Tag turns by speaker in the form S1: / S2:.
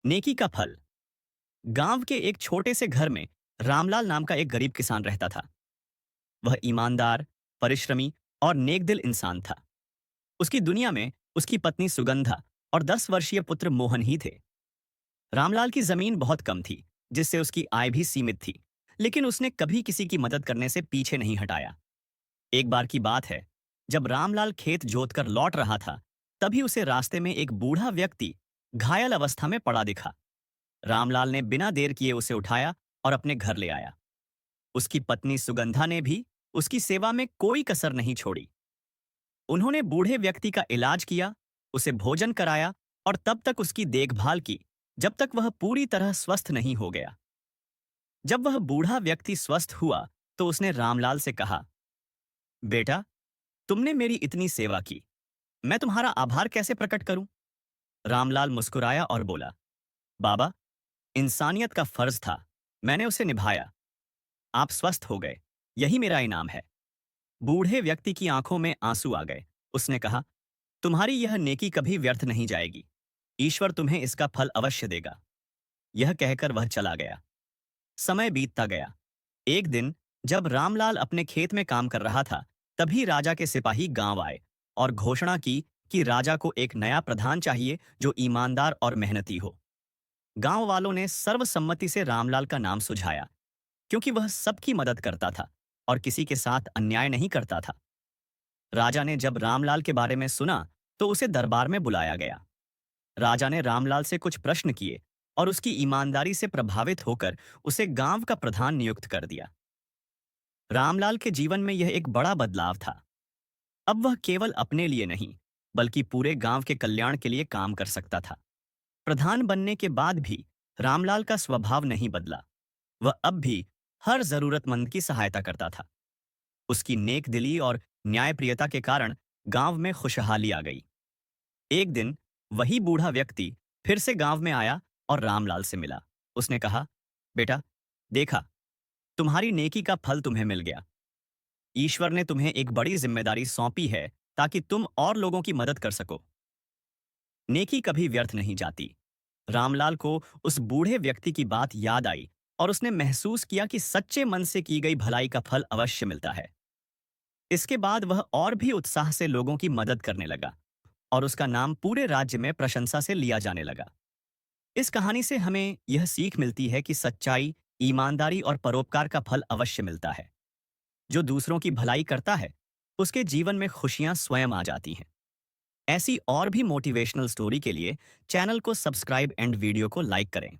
S1: नेकी का फल। गांव के एक छोटे से घर में रामलाल नाम का एक गरीब किसान रहता था। वह ईमानदार, परिश्रमी और नेकदिल इंसान था। उसकी दुनिया में उसकी पत्नी सुगंधा और 10 वर्षीय पुत्र मोहन ही थे। रामलाल की जमीन बहुत कम थी, जिससे उसकी आय भी सीमित थी। लेकिन उसने कभी किसी की मदद करने से पीछे नहीं हटाया। एक बार की बात है, जब रामलाल खेत जोतकर लौट रहा था, तभी उसे रास्ते में एक बूढ़ा व्यक्ति घायल अवस्था में पड़ा दिखा। रामलाल ने बिना देर किए उसे उठाया और अपने घर ले आया। उसकी पत्नी सुगंधा ने भी उसकी सेवा में कोई कसर नहीं छोड़ी। उन्होंने बूढ़े व्यक्ति का इलाज किया, उसे भोजन कराया और तब तक उसकी देखभाल की जब तक वह पूरी तरह स्वस्थ नहीं हो गया। जब वह बूढ़ा व्यक्ति स्वस्थ हुआ तो उसने रामलाल से कहा, बेटा, तुमने मेरी इतनी सेवा की, मैं तुम्हारा आभार कैसे प्रकट करूं? रामलाल मुस्कुराया और बोला, बाबा, इंसानियत का फर्ज था, मैंने उसे निभाया। आप स्वस्थ हो गए, यही मेरा इनाम है। बूढ़े व्यक्ति की आंखों में आंसू आ गए। उसने कहा, तुम्हारी यह नेकी कभी व्यर्थ नहीं जाएगी। ईश्वर तुम्हें इसका फल अवश्य देगा। यह कहकर वह चला गया। समय बीतता गया। एक दिन जब रामलाल अपने खेत में काम कर रहा था, तभी राजा के सिपाही गांव आए और घोषणा की कि राजा को एक नया प्रधान चाहिए जो ईमानदार और मेहनती हो। गांव वालों ने सर्वसम्मति से रामलाल का नाम सुझाया, क्योंकि वह सबकी मदद करता था और किसी के साथ अन्याय नहीं करता था। राजा ने जब रामलाल के बारे में सुना तो उसे दरबार में बुलाया गया। राजा ने रामलाल से कुछ प्रश्न किए और उसकी ईमानदारी से प्रभावित होकर उसे गांव का प्रधान नियुक्त कर दिया। रामलाल के जीवन में यह एक बड़ा बदलाव था। अब वह केवल अपने लिए नहीं, बल्कि पूरे गांव के कल्याण के लिए काम कर सकता था। प्रधान बनने के बाद भी रामलाल का स्वभाव नहीं बदला। वह अब भी हर जरूरतमंद की सहायता करता था। उसकी नेक दिली और न्यायप्रियता के कारण गांव में खुशहाली आ गई। एक दिन वही बूढ़ा व्यक्ति फिर से गांव में आया और रामलाल से मिला। उसने कहा, बेटा, देखा, तुम्हारी नेकी का फल तुम्हें मिल गया। ईश्वर ने तुम्हें एक बड़ी जिम्मेदारी सौंपी है ताकि तुम और लोगों की मदद कर सको। नेकी कभी व्यर्थ नहीं जाती। रामलाल को उस बूढ़े व्यक्ति की बात याद आई और उसने महसूस किया कि सच्चे मन से की गई भलाई का फल अवश्य मिलता है। इसके बाद वह और भी उत्साह से लोगों की मदद करने लगा और उसका नाम पूरे राज्य में प्रशंसा से लिया जाने लगा। इस कहानी से हमें यह सीख मिलती है कि सच्चाई, ईमानदारी और परोपकार का फल अवश्य मिलता है। जो दूसरों की भलाई करता है, उसके जीवन में खुशियां स्वयं आ जाती हैं। ऐसी और भी मोटिवेशनल स्टोरी के लिए चैनल को सब्सक्राइब एंड वीडियो को लाइक करें।